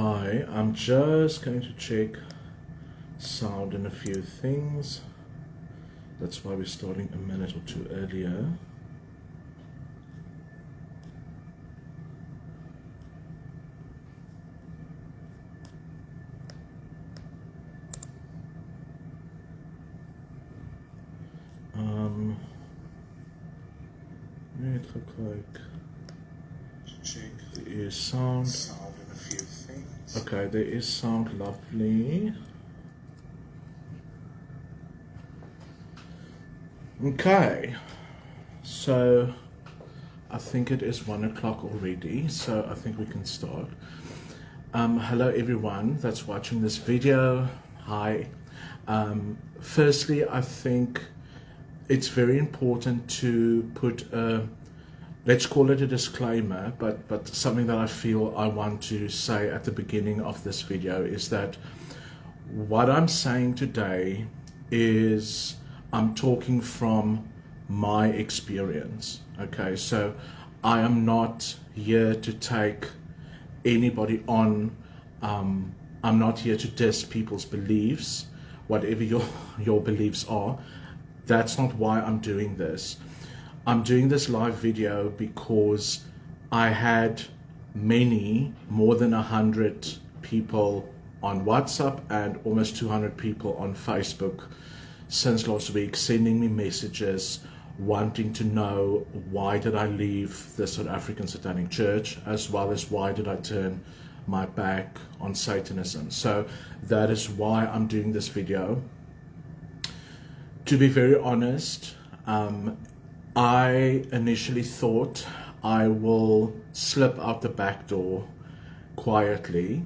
Hi, I'm just going to check sound and a few things. That's why we're starting a minute or two earlier. Net gekyk. Check. There is sound and a few things. Okay, there is sound, lovely. Okay, so I think it is 1 o'clock already, so I think we can start. Hello everyone that's watching this video. Hi. Firstly, I think it's very important to put a, let's call it a disclaimer, but something that I feel I want to say at the beginning of this video is that what I'm saying today is I'm talking from my experience. Okay, so I am not here to take anybody on. I'm not here to diss people's beliefs, whatever your beliefs are. That's not why I'm doing this. I'm doing this live video because I had more than 100 people on WhatsApp and almost 200 people on Facebook since last week sending me messages wanting to know why did I leave the South African Satanic Church, as well as why did I turn my back on Satanism. So that is why I'm doing this video. To be very honest, I initially thought I will slip out the back door quietly,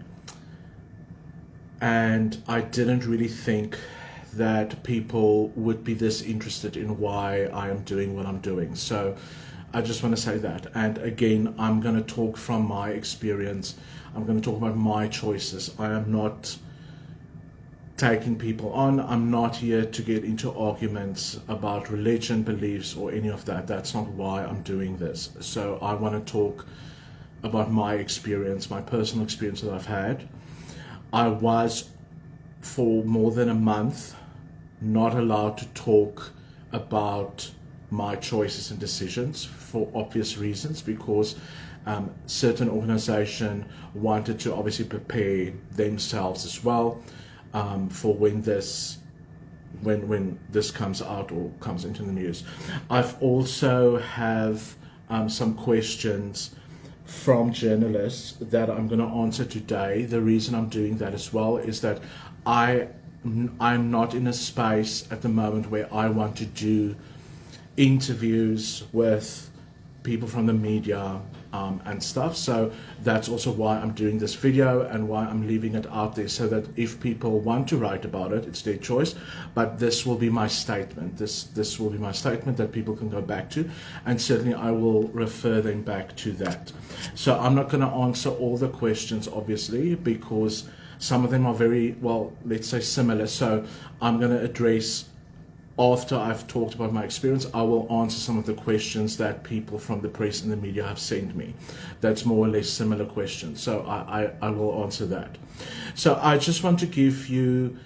and I didn't really think that people would be this interested in why I am doing what I'm doing. So I just want to say that. And again, I'm going to talk from my experience. I'm going to talk about my choices. I am not taking people on. I'm not here to get into arguments about religion, beliefs, or any of that. That's not why I'm doing this. So I want to talk about my experience, my personal experience that I've had. I was, for more than a month, not allowed to talk about my choices and decisions for obvious reasons, because certain organization wanted to obviously prepare themselves as well for when this comes out or comes into the news. I've also have some questions from journalists that I'm going to answer today. The reason I'm doing that as well is that I'm not in a space at the moment where I want to do interviews with people from the media and stuff. So that's also why I'm doing this video and why I'm leaving it out there, so that if people want to write about it, it's their choice. But this will be my statement. This will be my statement that people can go back to, and certainly I will refer them back to that. So I'm not going to answer all the questions, obviously, because some of them are very, well, let's say similar. So I'm going to address, after I've talked about my experience, I will answer some of the questions that people from the press and the media have sent me. That's more or less similar questions. So I will answer that. So I just want to give you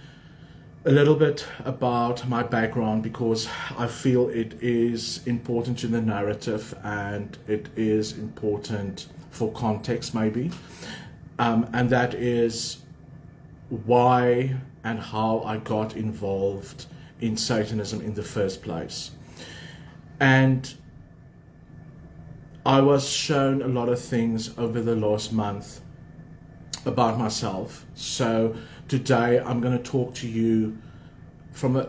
a little bit about my background, because I feel it is important to the narrative and it is important for context maybe. And that is why and how I got involved in Satanism in the first place. And I was shown a lot of things over the last month about myself. So today I'm going to talk to you from a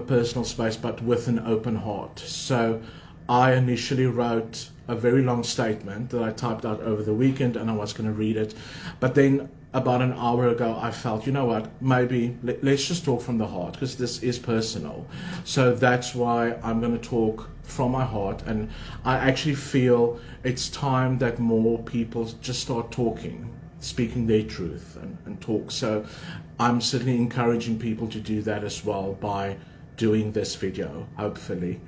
personal space, but with an open heart. So I initially wrote a very long statement that I typed out over the weekend, and I was going to read it, but then about an hour ago I felt, you know what, maybe let's just talk from the heart, because this is personal. So that's why I'm going to talk from my heart, and I actually feel it's time that more people just start talking, speaking their truth and talk. So I'm certainly encouraging people to do that as well by doing this video, hopefully.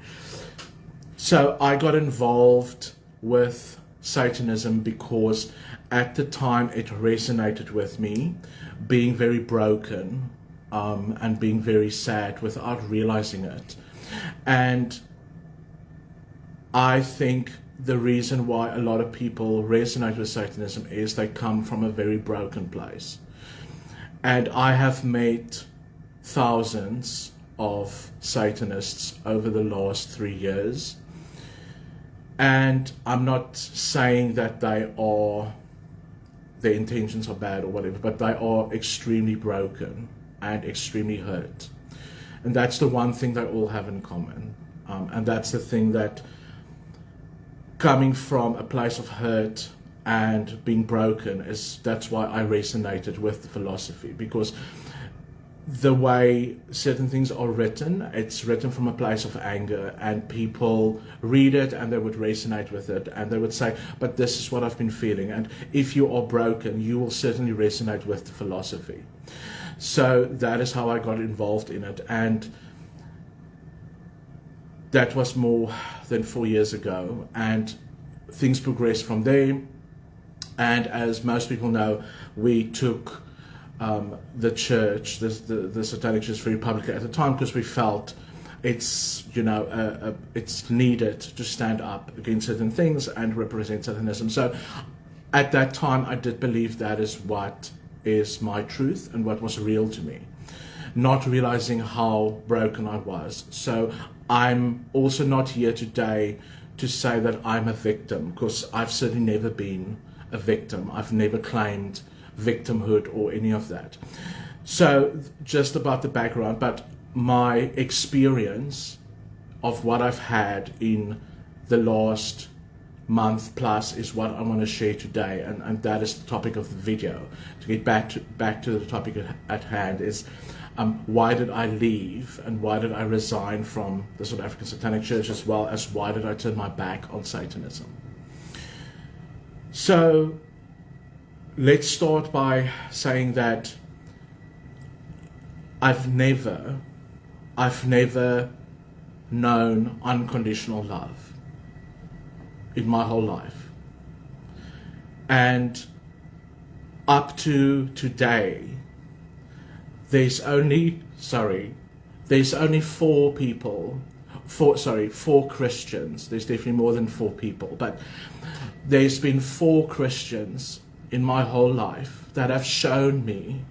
So I got involved with Satanism because at the time it resonated with me, being very broken and being very sad without realizing it. And I think the reason why a lot of people resonate with Satanism is they come from a very broken place. And I have met thousands of Satanists over the last 3 years. And I'm not saying that their intentions are bad or whatever, but they are extremely broken and extremely hurt. And that's the one thing they all have in common. And that's the thing that, coming from a place of hurt and being broken, that's why I resonated with the philosophy, because the way certain things are written, it's written from a place of anger, and people read it and they would resonate with it and they would say, but this is what I've been feeling. And if you are broken, you will certainly resonate with the philosophy. So that is how I got involved in it, and that was more than 4 years ago, and things progressed from there. And as most people know, we took the church, the Satanic Church, very publicly at the time, because we felt it's, it's needed to stand up against certain things and represent Satanism. So at that time, I did believe that is what is my truth and what was real to me, not realizing how broken I was. So I'm also not here today to say that I'm a victim, because I've certainly never been a victim. I've never claimed victimhood or any of that. So just about the background, but my experience of what I've had in the last month plus is what I want to share today, and that is the topic of the video. To get back to the topic at hand is why did I leave and why did I resign from the South African Satanic Church, as well as why did I turn my back on Satanism. So let's start by saying that I've never known unconditional love in my whole life. And up to today, there's only four Christians. There's definitely more than 4 people, but there's been 4 Christians in my whole life that have shown me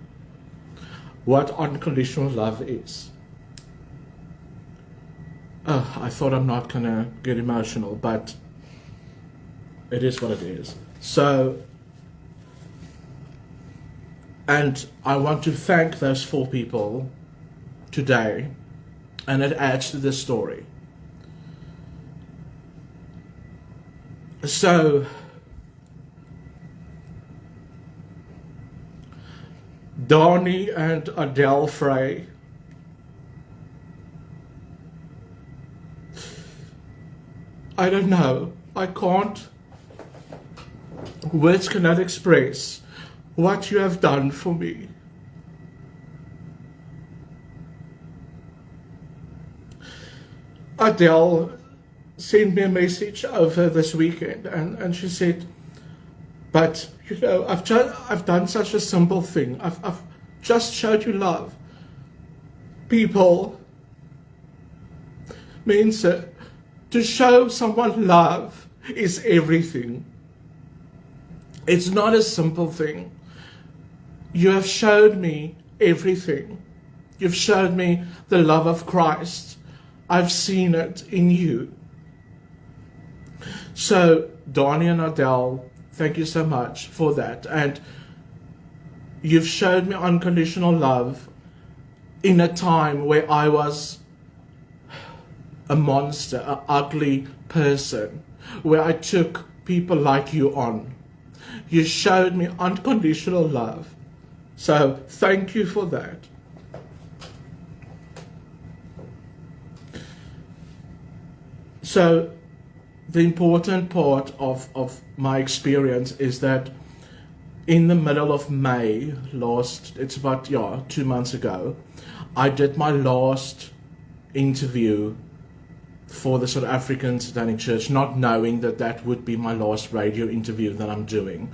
what unconditional love is. I thought I'm not gonna get emotional, but it is what it is. So, and I want to thank those 4 people today, and it adds to the story. So, Donnie and Adele Frey. I don't know. I can't. Words cannot express what you have done for me. Adele sent me a message over this weekend, and she said, but I've done such a simple thing. I've just showed you love. People, means to show someone love is everything. It's not a simple thing. You have showed me everything. You've showed me the love of Christ. I've seen it in you. So, Donnie and Adele, thank you so much for that. And you've showed me unconditional love in a time where I was a monster, an ugly person, where I took people like you on. You showed me unconditional love. So thank you for that. So the important part of my experience is that in the middle of May it's about 2 months ago, I did my last interview for the South African Satanic Church, not knowing that that would be my last radio interview that I'm doing.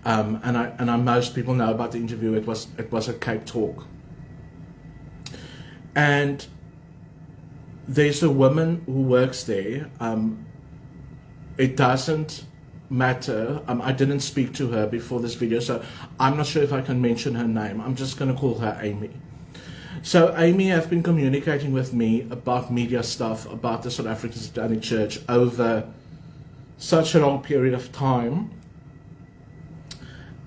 And most people know about the interview. It was a Cape Talk. And there's a woman who works there. It doesn't matter. I didn't speak to her before this video, so I'm not sure if I can mention her name. I'm just going to call her Amy. So Amy have been communicating with me about media stuff, about the South African Satanic Church over such a long period of time.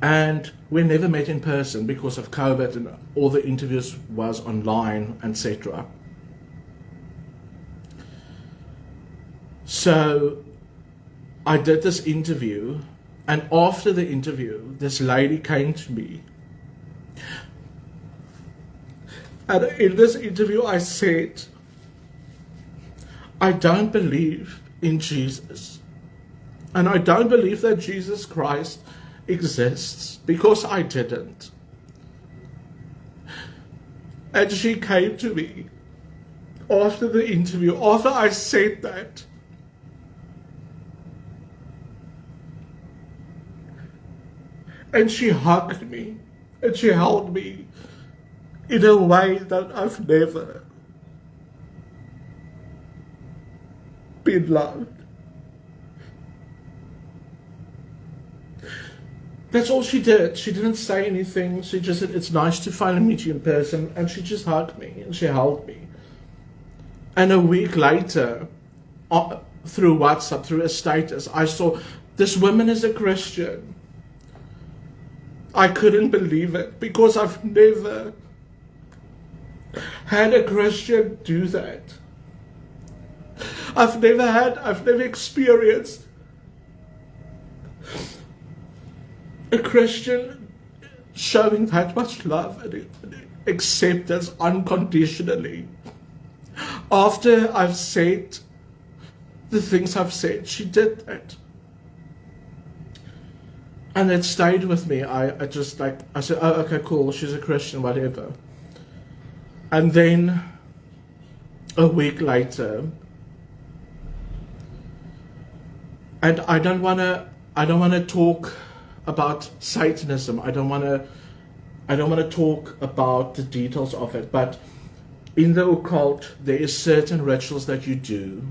And we never met in person because of COVID, and all the interviews was online, etc. So I did this interview, and after the interview, this lady came to me. And in this interview, I said, I don't believe in Jesus. And I don't believe that Jesus Christ exists, because I didn't. And she came to me after the interview, after I said that. And she hugged me, and she held me in a way that I've never been loved. That's all she did. She didn't say anything. She just said, it's nice to finally meet you in person. And she just hugged me and she held me. And a week later, through WhatsApp, through a status, I saw, this woman is a Christian. I couldn't believe it, because I've never had a Christian do that. I've never experienced a Christian showing that much love and acceptance unconditionally. After I've said the things I've said, she did that. And it stayed with me. I said, oh, okay, cool, she's a Christian, whatever. And then a week later, and I don't want to talk about Satanism. I don't want to talk about the details of it, but in the occult, there is certain rituals that you do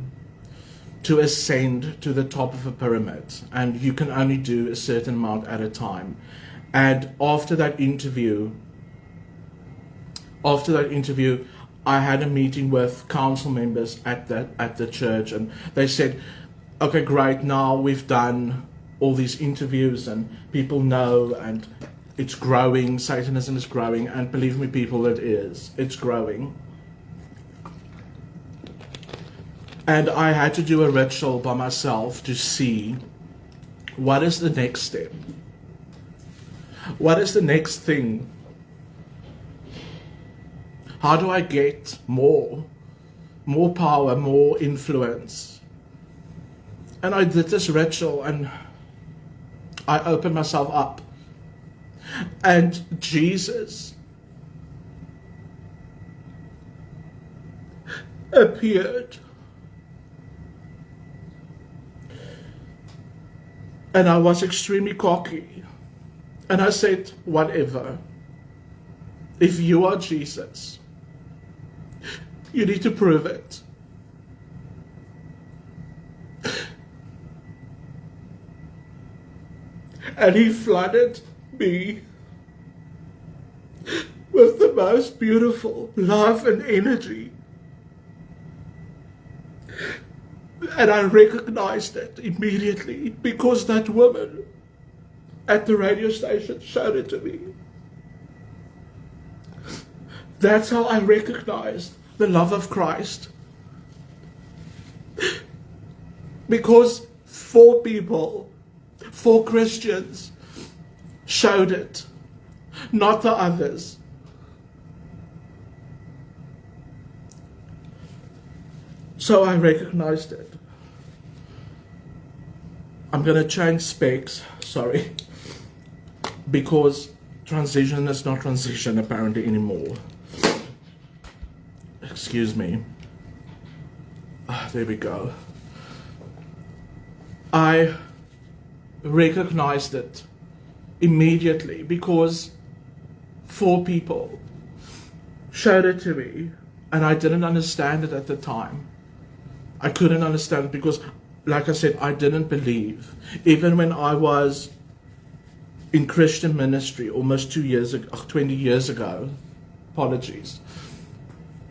to ascend to the top of a pyramid, and you can only do a certain amount at a time. And after that interview, I had a meeting with council members at the church, and they said, okay, great, now we've done all these interviews and people know, and it's growing, Satanism is growing, and believe me people, it's growing. And I had to do a ritual by myself to see what is the next step. What is the next thing? How do I get more power, more influence? And I did this ritual, and I opened myself up. And Jesus appeared. And I was extremely cocky. And I said, whatever. If you are Jesus, you need to prove it. And he flooded me with the most beautiful love and energy. And I recognized it immediately, because that woman at the radio station showed it to me. That's how I recognized the love of Christ. Because 4 people, 4 Christians showed it, not the others. So I recognized it. I'm going to change specs, sorry, because transition is not transition apparently anymore. Excuse me. there we go. I recognized it immediately because 4 people showed it to me, and I didn't understand it at the time. I couldn't understand it because, like I said, I didn't believe. Even when I was in Christian ministry almost 20 years ago, apologies,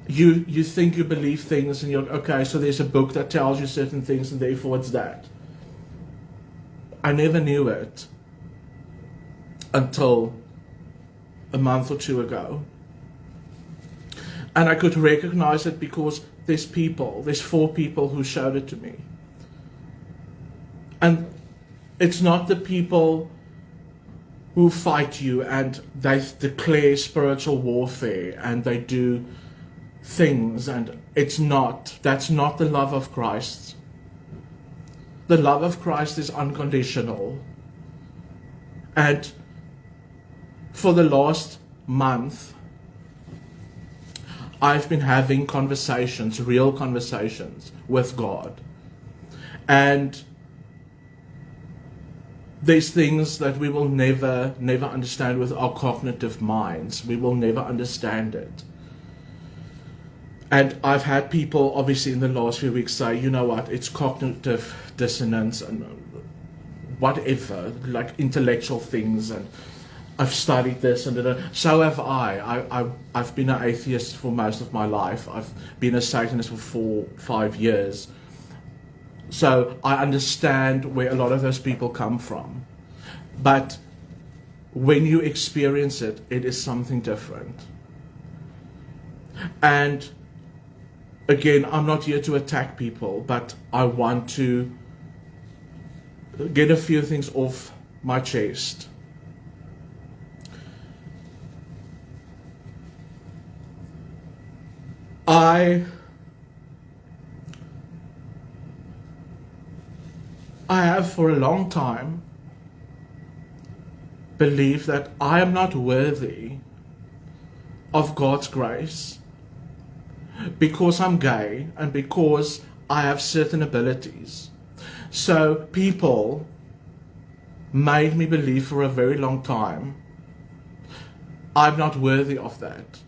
you think you believe things and you're like, okay, so there's a book that tells you certain things and therefore it's that. I never knew it until a month or 2 ago. And I could recognize it because there's 4 people who showed it to me. And it's not the people who fight you and they declare spiritual warfare and they do things, and that's not the love of Christ. The love of Christ is unconditional. And for the last month, I've been having conversations, real conversations with God. And there's things that we will never understand with our cognitive minds. We will never understand it. And I've had people, obviously, in the last few weeks say, you know what, it's cognitive dissonance and whatever, like intellectual things, and I've studied this, and so have I. I've been an atheist for most of my life. I've been a Satanist for 5 years. So I understand where a lot of those people come from. But when you experience it, it is something different. And again, I'm not here to attack people, but I want to get a few things off my chest. I have for a long time believed that I am not worthy of God's grace because I'm gay and because I have certain abilities. So people made me believe for a very long time I'm not worthy of that.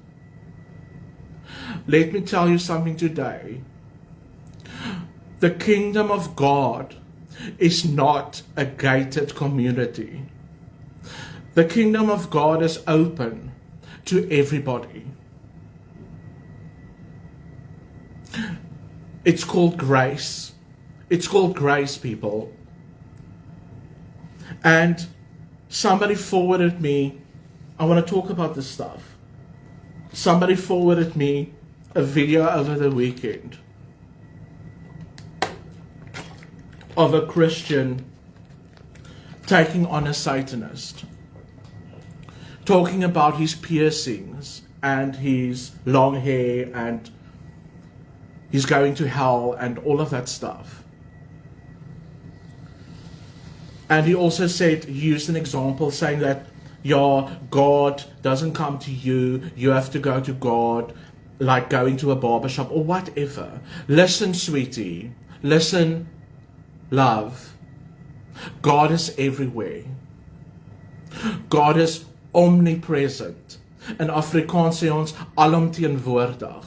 Let me tell you something today. The kingdom of God is not a gated community. The kingdom of God is open to everybody. It's called grace. It's called grace, people. And somebody forwarded me, I want to talk about this stuff. Somebody forwarded me a video over the weekend of a Christian taking on a Satanist, talking about his piercings and his long hair and he's going to hell and all of that stuff. And he also said, he used an example saying that, yeah, God doesn't come to you, you have to go to God, like going to a barbershop or whatever. Listen, sweetie, listen, love. God is everywhere. God is omnipresent. In Afrikaans sê ons alomteenwoordig.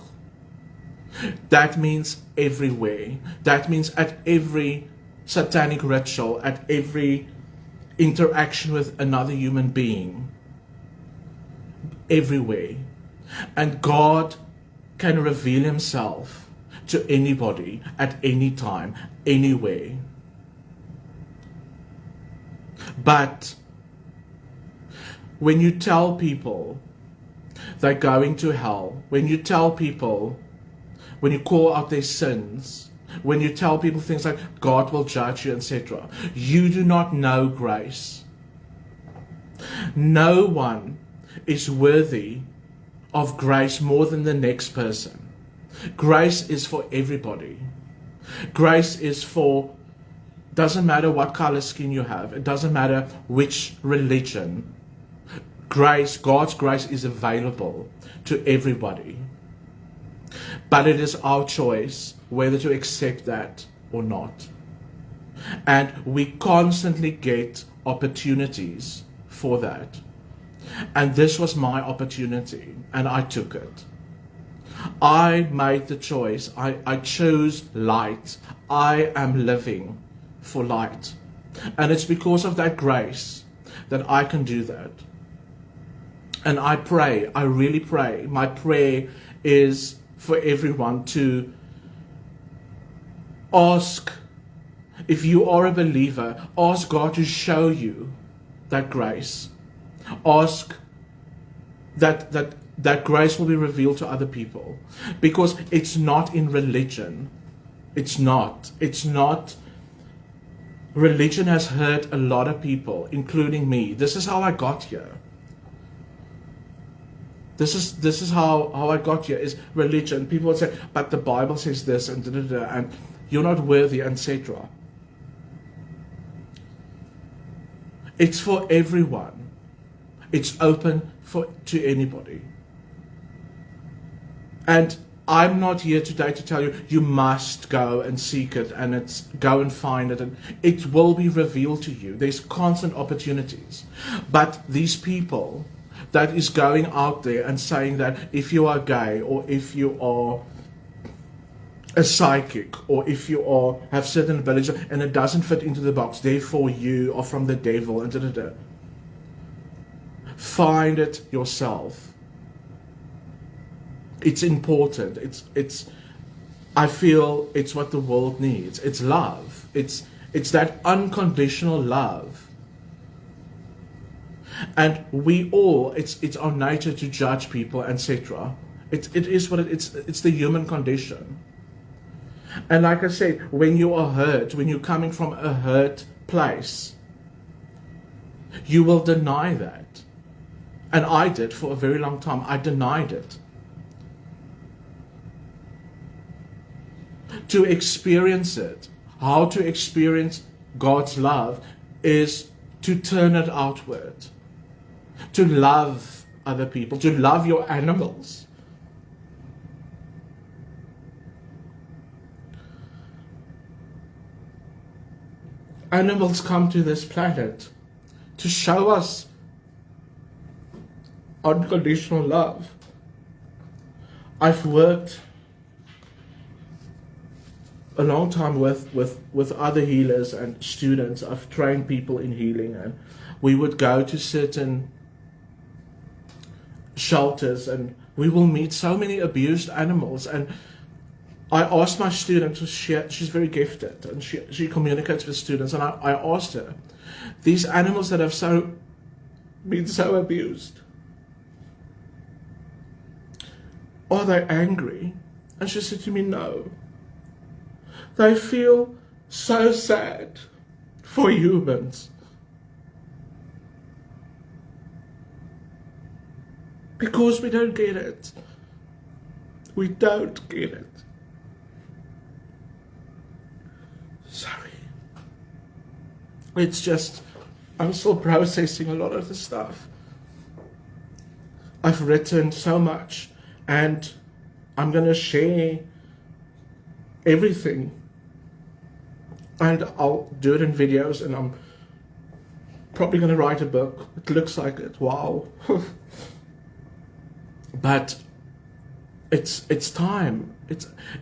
That means everywhere. That means at every satanic ritual, at every interaction with another human being. Everywhere. And God can reveal himself to anybody at any time, anywhere. But when you tell people they're going to hell, when you tell people, when you call out their sins, when you tell people things like God will judge you, etc., you do not know grace. No one is worthy of grace more than the next person. Grace is for everybody. Grace is for, doesn't matter what color skin you have, it doesn't matter which religion. Grace, God's grace is available to everybody. But it is our choice whether to accept that or not. And we constantly get opportunities for that. And this was my opportunity, and I took it. I made the choice. I chose light. I am living for light. And it's because of that grace that I can do that. And I pray, I really pray. My prayer is for everyone to ask, if you are a believer, ask God to show you that grace. Ask that grace will be revealed to other people. Because it's not in religion. It's not. Religion has hurt a lot of people, including me. This is how I got here. This is how I got here, is religion. People would say, but the Bible says this, and and you're not worthy, etc. It's for everyone. It's open to anybody. And I'm not here today to tell you, you must go and seek it, and go and find it, and it will be revealed to you. There's constant opportunities. But these people that is going out there and saying that if you are gay, or if you are a psychic, or if you have certain abilities and it doesn't fit into the box, therefore you are from the devil, and find it yourself. It's important. I feel it's what the world needs. It's love. It's that unconditional love. And we all, it's our nature to judge people, etc. It is what it's the human condition. And like I said, when you are hurt, when you're coming from a hurt place, you will deny that. And I did for a very long time. I denied it. To experience it, how to experience God's love is to turn it outward. To love other people, to love your animals. Animals come to this planet to show us unconditional love. I've worked a long time with other healers and students. I've trained people in healing, and we would go to certain shelters and we will meet so many abused animals. And I asked my student, she's very gifted and she communicates with students, and I asked her, these animals that have been so abused, are they angry? And she said to me, no. They feel so sad for humans. Because we don't get it. We don't get it. Sorry. It's just, I'm still processing a lot of the stuff. I've written so much, and I'm going to share everything. And I'll do it in videos, and I'm probably going to write a book. It looks like it. Wow. But it's time.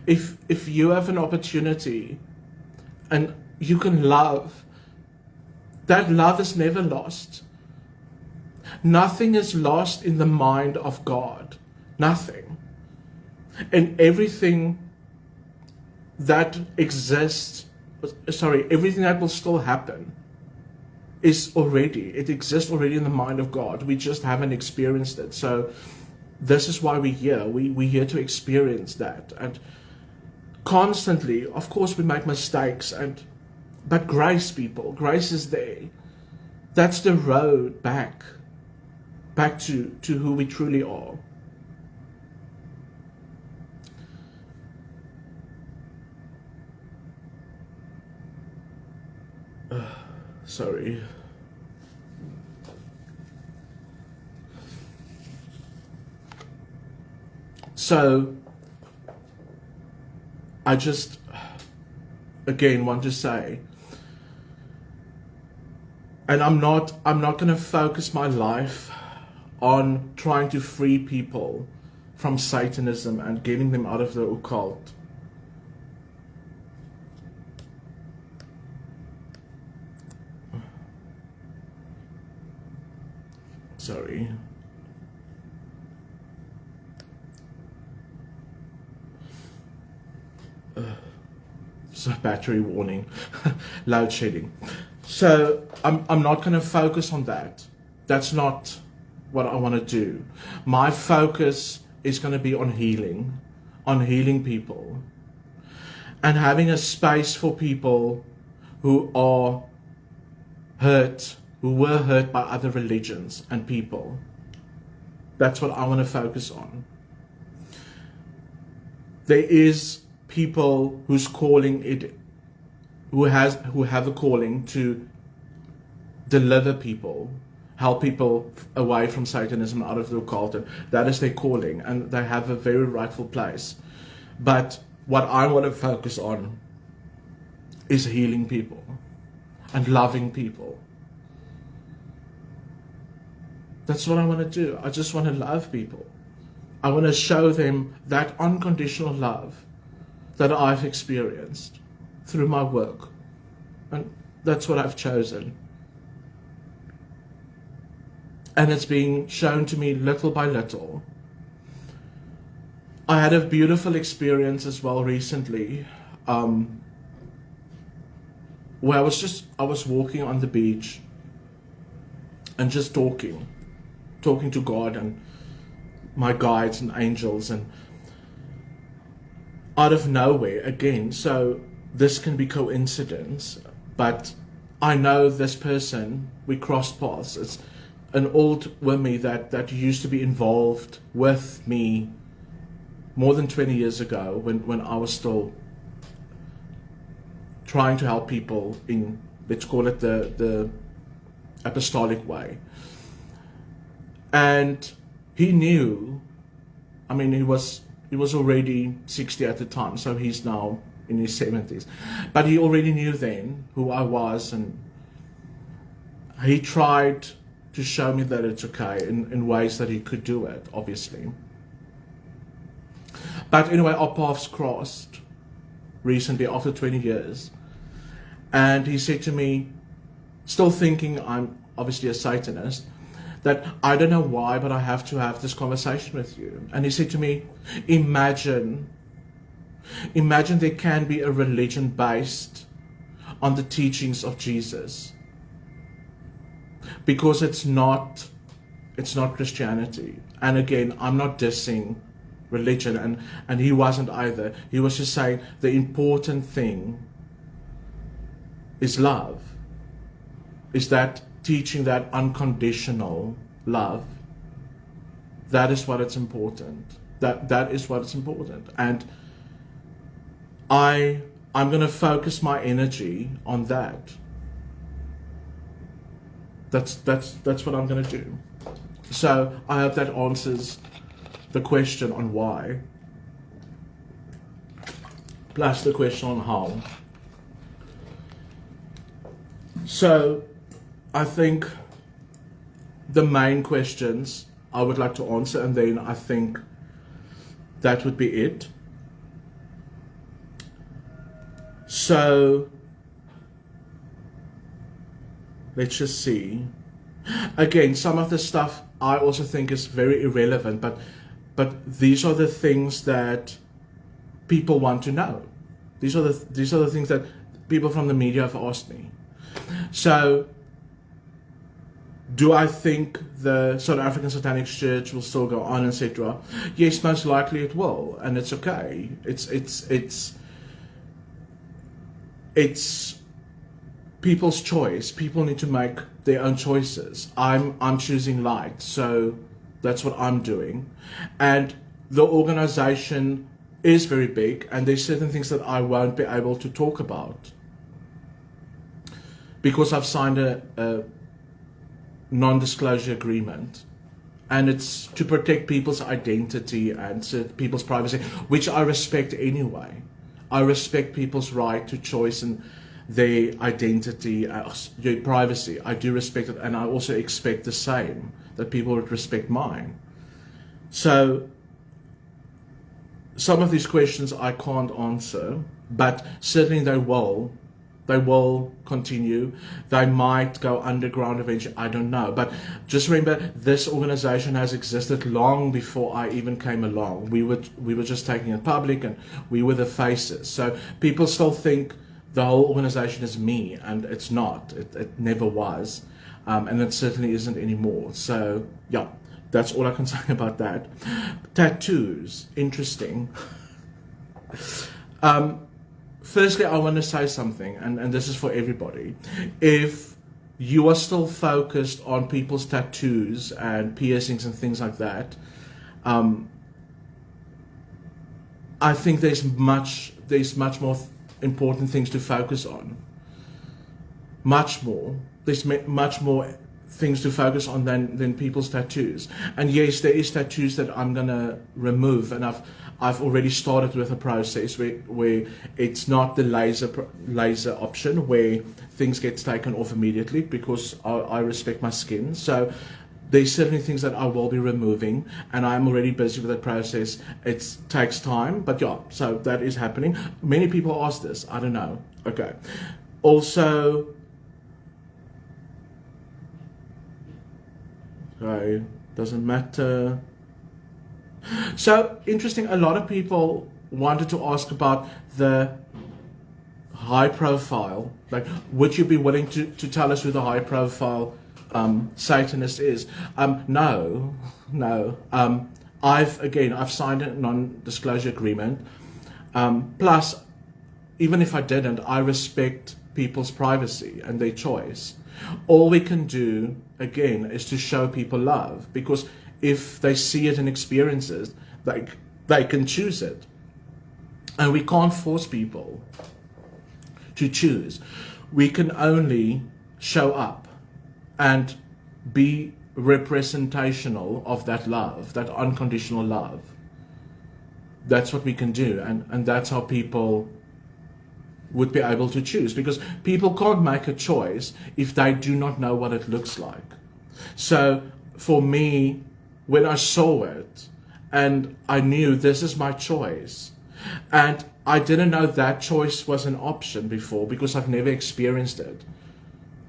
If you have an opportunity and you can love, that love is never lost. Nothing is lost in the mind of God. Nothing. And everything that exists, everything that will still happen it exists already in the mind of God. We just haven't experienced it. So this is why we're here. We're here to experience that. And constantly, of course, we make mistakes, but grace, people, grace is there. That's the road back to who we truly are. Sorry. So, I just, again, want to say, and I'm not going to focus my life on trying to free people from Satanism and getting them out of the occult. Sorry. So battery warning, load shedding. So I'm not going to focus on that. That's not what I want to do. My focus is going to be on healing people, and having a space for people who are hurt, who were hurt by other religions and people. That's what I want to focus on. There is people who's calling it, who have a calling to deliver people, help people away from Satanism, out of the occult, and that is their calling, and they have a very rightful place. But what I want to focus on is healing people and loving people. That's what I want to do. I just want to love people. I want to show them that unconditional love that I've experienced through my work. And that's what I've chosen. And it's being shown to me little by little. I had a beautiful experience as well recently, where I was walking on the beach and just talking to God and my guides and angels, and out of nowhere again, so this can be coincidence, but I know this person, we crossed paths. It's an old woman that used to be involved with me more than 20 years ago when I was still trying to help people in, let's call it the apostolic way. And he knew, I mean, he was already 60 at the time, so he's now in his 70s. But he already knew then who I was, and he tried to show me that it's okay in ways that he could do it, obviously. But anyway, our paths crossed recently after 20 years. And he said to me, still thinking I'm obviously a Satanist, that I don't know why, but I have to have this conversation with you. And he said to me, imagine there can be a religion based on the teachings of Jesus. Because it's not Christianity. And again, I'm not dissing religion, and he wasn't either. He was just saying the important thing is love. Is that teaching that unconditional love. That is what it's important. That is what it's important. And I'm going to focus my energy on that. That's what I'm going to do. So I hope that answers the question on why, plus the question on how. So I think the main questions I would like to answer, and then I think that would be it. So let's just see. Again, some of the stuff I also think is very irrelevant, but these are the things that people want to know. These are the things that people from the media have asked me. So, do I think the South African Satanic Church will still go on, etc.? Yes, most likely it will, and it's okay. It's people's choice. People need to make their own choices. I'm choosing light, so that's what I'm doing. And the organization is very big, and there's certain things that I won't be able to talk about because I've signed a non-disclosure agreement, and it's to protect people's identity and people's privacy, which I respect anyway. I respect people's right to choice and their identity, their privacy. I do respect it, and I also expect the same, that people would respect mine. So some of these questions I can't answer, but certainly they will. They will continue. They might go underground eventually. I don't know. But just remember, this organization has existed long before I even came along. We were just taking it public, and we were the faces. So people still think the whole organization is me, and it's not. It never was, and it certainly isn't anymore. So yeah, that's all I can say about that. Tattoos, interesting. Firstly, I want to say something, and this is for everybody. If you are still focused on people's tattoos and piercings and things like that, I think there's much more important things to focus on. Much more. There's much more things to focus on than people's tattoos. And yes, there is tattoos that I'm gonna remove, and I've already started with a process where it's not the laser option where things get taken off immediately, because I respect my skin. So there's certainly things that I will be removing, and I'm already busy with that process. It takes time, but yeah, so that is happening. Many people ask this, I don't know. Okay. Also, okay, doesn't matter. So interesting, a lot of people wanted to ask about the high profile, like, would you be willing to tell us who the high profile Satanist is? No. I've signed a non-disclosure agreement. Plus, even if I didn't, I respect people's privacy and their choice. All we can do, again, is to show people love, because if they see it and experience it, they can choose it. And we can't force people to choose. We can only show up and be representational of that love, that unconditional love. That's what we can do, and that's how people would be able to choose, because people can't make a choice if they do not know what it looks like. So for me, when I saw it and I knew this is my choice, and I didn't know that choice was an option before because I've never experienced it.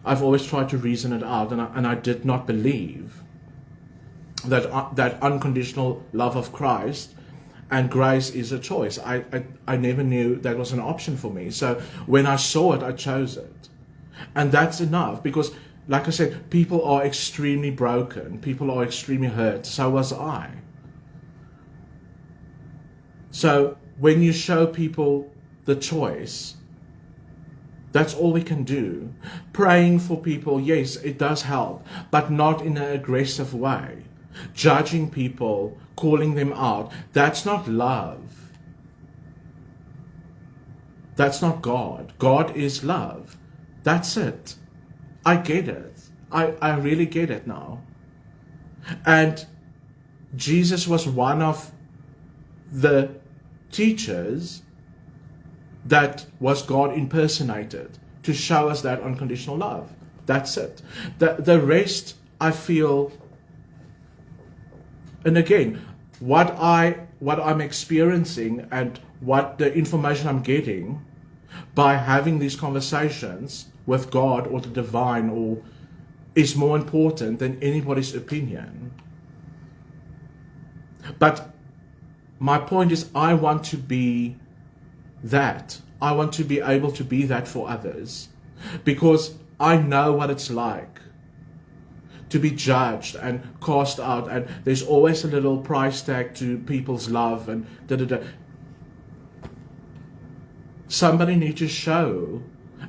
I've always tried to reason it out, and I did not believe that that unconditional love of Christ and grace is a choice. I never knew that was an option for me. So when I saw it, I chose it. And that's enough, because like I said, people are extremely broken. People are extremely hurt. So was I. So when you show people the choice, that's all we can do. Praying for people, yes, it does help, but not in an aggressive way. Judging people, calling them out, that's not love. That's not God. God is love. That's it. I get it. I really get it now. And Jesus was one of the teachers that was God impersonated to show us that unconditional love. That's it. The rest, I feel, and again, what I'm experiencing and what the information I'm getting by having these conversations with God or the divine or is more important than anybody's opinion. But my point is, I want to be that. I want to be able to be that for others, because I know what it's like to be judged and cast out, and there's always a little price tag to people's love and da-da-da. Somebody needs to show,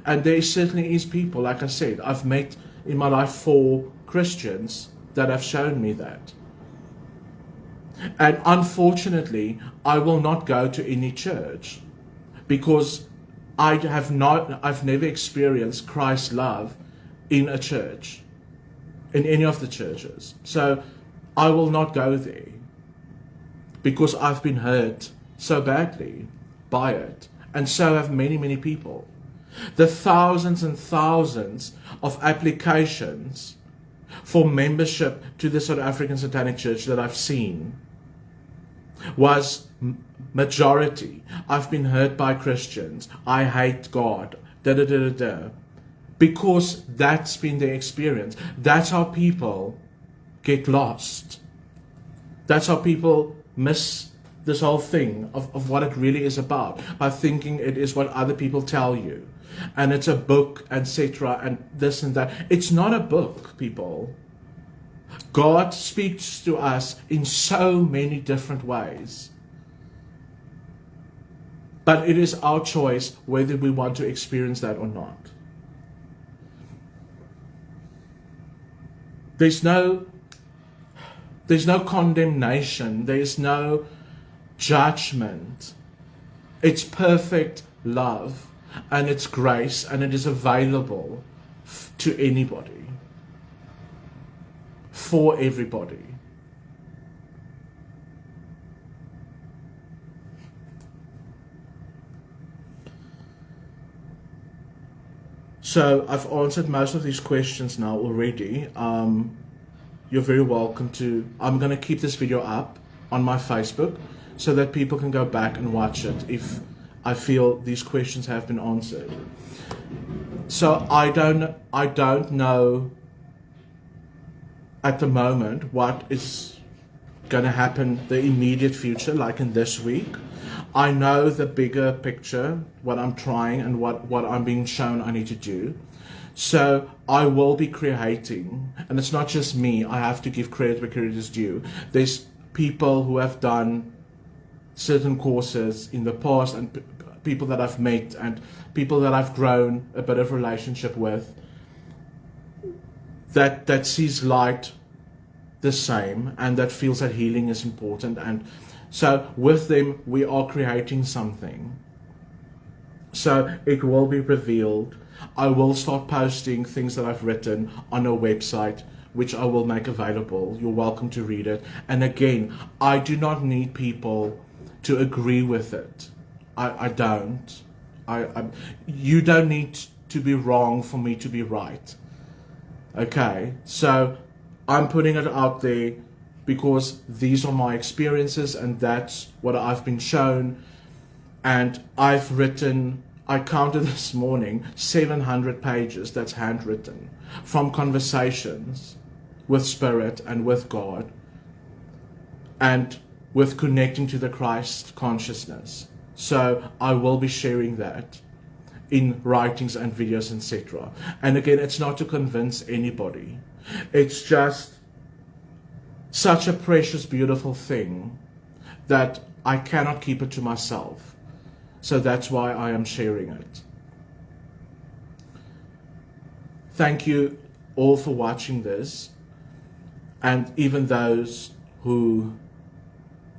and there certainly is people, like I said, I've met in my life 4 Christians that have shown me that. And unfortunately, I will not go to any church, because I've never experienced Christ's love in a church, in any of the churches. So I will not go there, because I've been hurt so badly by it, And so have many, many people. The thousands and thousands of applications for membership to the South African Satanic Church that I've seen was majority. I've been hurt by Christians. I hate God. Da da da da da. Because that's been their experience. That's how people get lost. That's how people miss this whole thing of what it really is about, by thinking it is what other people tell you. And it's a book, etc., and this and that. It's not a book, people. God speaks to us in so many different ways. But it is our choice whether we want to experience that or not. There's no condemnation. There's no judgment. It's perfect love, and it's grace, and it is available to anybody, for everybody. So I've answered most of these questions now already. You're very welcome to. I'm going to keep this video up on my Facebook so that people can go back and watch it if I feel these questions have been answered. So I don't know at the moment what is going to happen the immediate future, like in this week. I know the bigger picture, what I'm trying and what I'm being shown I need to do. So I will be creating, and it's not just me. I have to give credit where credit is due. There's people who have done certain courses in the past, and people that I've met, and people that I've grown a bit of relationship with, that sees light the same, and that feels that healing is important. And so with them, we are creating something. So it will be revealed. I will start posting things that I've written on a website, which I will make available. You're welcome to read it. And again, I do not need people to agree with it. I don't. You don't need to be wrong for me to be right. Okay? So I'm putting it out there because these are my experiences, and that's what I've been shown. And I've written, I counted this morning, 700 pages that's handwritten from conversations with Spirit and with God, and with connecting to the Christ consciousness. So I will be sharing that in writings and videos, etc. And again, it's not to convince anybody. It's just such a precious, beautiful thing that I cannot keep it to myself. So that's why I am sharing it. Thank you all for watching this, and even those who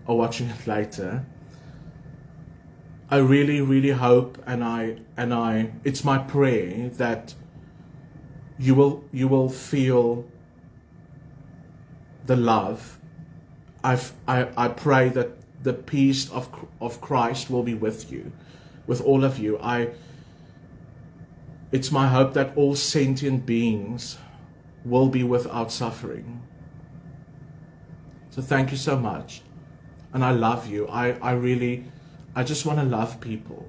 are watching it later. I really, really hope, and it's my prayer that you will feel the love. I pray that the peace of Christ will be with you, with all of you. It's my hope that all sentient beings will be without suffering. So thank you so much. And I love you. I just want to love people.